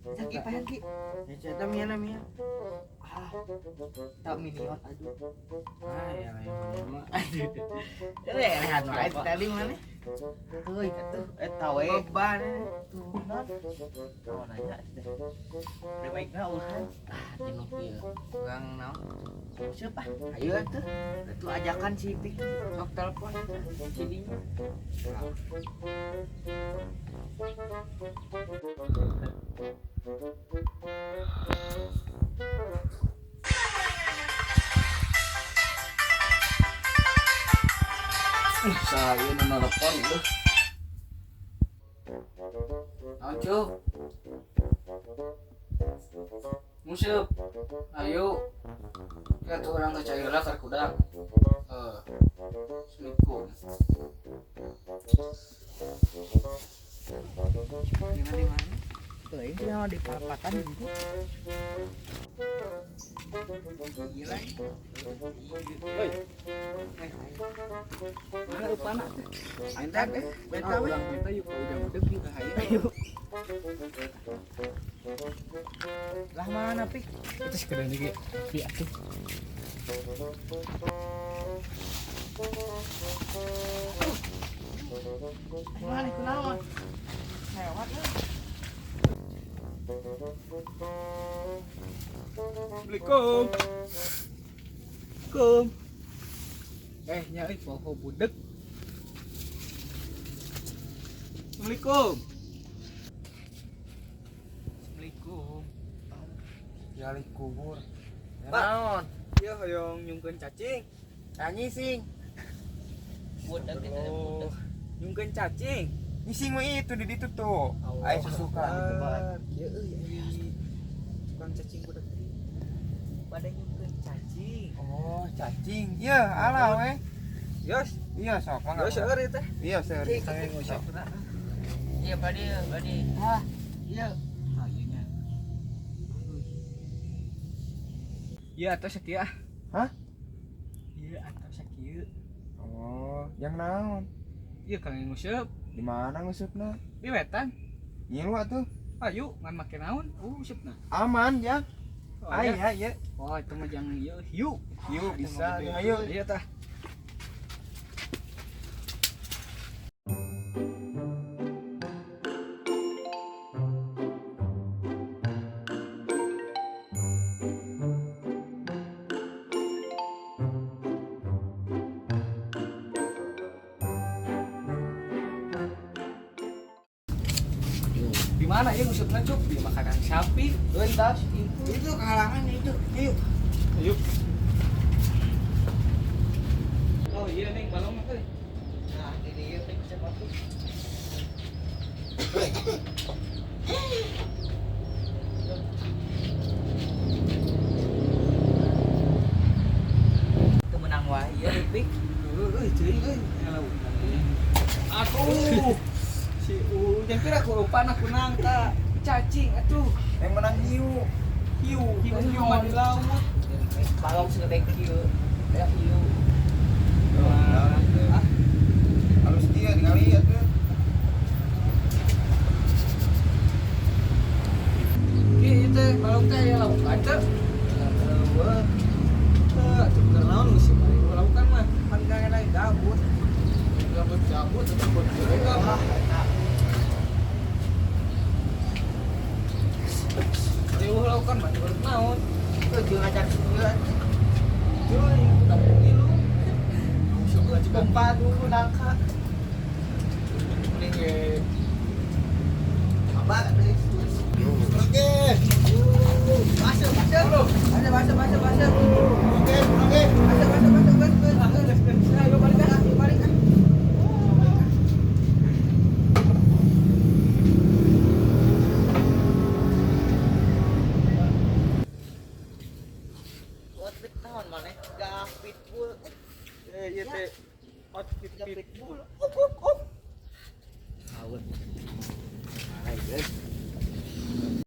Sakit pahan ki. Ya cerita Mia namanya. Ah, tak minion aduh. Ah ya lah yang mah. Aduh. Rehat wae tadi mana? Euy atuh. Tahu beban. Tuh non. Oh nanya deh. Udah baiknya ulah. Jenuh ieu. Kurang naon? Siapa? Ayo atuh. Itu ajakan si Pik. Sok telepon si dinya. Saya nu nelpon tuh. Ayo. Musuh. Ayo. Ya tuh orang teh cairlah keur kudang. Assalamualaikum. Gimana di mana? Tuh ini yang di perapatan gitu. Gila. Hei, Mana rupana teh? Entar deh. Beta we. ulang kita yuk udah mudeng kita Ayo. Lah mana Pik? Itu sekedar lagi. Iya tuh. Mana kunaon? Lewat lah. Assalamualaikum. Assalamualaikum. Nyari poho budek. Assalamualaikum. Assalamualaikum. Jali kubur. Pak. Naon? Ya hoyong nyungkeun cacing. Tanya sing. Budak Oh, nyungkeun cacing. Ngising mah itu di ditu tuh. Ayo susukan itu banget. Ya euy. Tukang cacing budak. pada nyukeun cacing. Oh, cacing. Iya, alah we. Yos, Iya, sok mangga. yos seueur teh. Iya, seueur. Sange ngusap. Iya, Padi. Ah, iya. Ah, ieu nya. Iya, atuh sakieu. Hah? Iya, atuh sakieu. Oh, yang naon? Iya, kang nguseup. Di mana ngusupna? Di wetan. Nyilu atuh. Ayo, ngan make naon? Usupna. Aman ya. Oh, Ayo ya. ya. Oh, itu mah jangan ieu. Hiu. Yuk bisa. Ayo. Iya tah. Di mana ya ngusupna cuk? Di makanan sapi. Bentas itu kehalangan itu. Ayo. Ayo. Oh iya nih balong teh. Nah, ini dia Pik sepatu. Itu menang wae ya Pik. Euy ceuing euy. Aduh. Si Ujang kira aku lupa aku nangka cacing atuh. Yang menang hiu. Hiu mah di laut. Balong segede kieu. Ya hiu. Ah, Halus dia dikali ya tuh. ieu teh balong teh aya lauk aja. Atuh keur naon musim ari lautan mah pan gawe lain gabut. Gabut atuh buat mereka. Jauh lautan mah keur naon? Itu juga ngajak sebulan. Cuy, udah ngilu. Musuh lagi Pompa dulu nangka. Mending ge Apa tadi? Oke. Masuk. Masuk. Oke. Oke. Masuk. Ayo balik kan. Outfit naon maneh? Gak pitbull. ieu teh outfit Gak pitbull. pitbull.